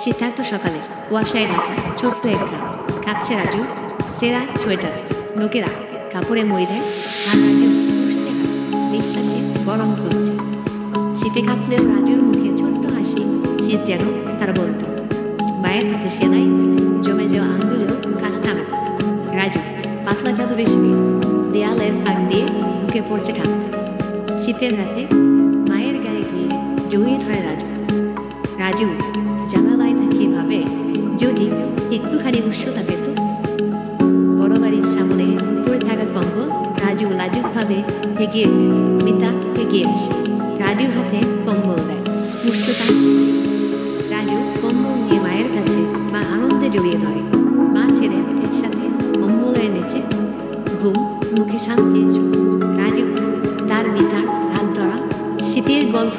শীতার্ত সকালে কুয়াশায় ঢাকা ছোট্ট এক গ্রাম। কাঁপছে রাজু, সেরা সোয়েটার, লোকেরা কাপড়ে মই দেয়, আর রাজু উঠছে হাত, নিঃশ্বাসে গরম খুলছে। শীতে কাঁপলেও রাজুর মুখে ছোট্ট হাসি, শীত যেন তার বন্ধু। মায়ের হাতে সেলাই, জমে যাওয়া আঙ্গুলেও কাজ থামে না। রাজু পাতলা চাদর বেশি, দেয়ালের ফাঁক দিয়ে ঢুকে পড়ছে ঠান্ডা। শীতের রাতে মায়ের গায়ে দিয়ে জড়িয়ে ধরে রাজু। রাজু জানালায় তাকিয়ে ভাবে, যদি একটুখানি উষ্ণতা পেত। বড় বাড়ির সামনে পড়ে থাকা কম্বল রাজু লাজুকভাবে এগিয়ে যায়। মিতা এগিয়ে আসে, রাজুর হাতে কম্বল দেয়। উষ্ণতা রাজু কম্বল নিয়ে মায়ের কাছে, মা আনন্দে জড়িয়ে ধরে। মা ছেড়ে একসাথে কম্বলের নিচে ঘুম, মুখে শান্তি। রাজু তার মিতার হাত ধরা, শীতের গল্প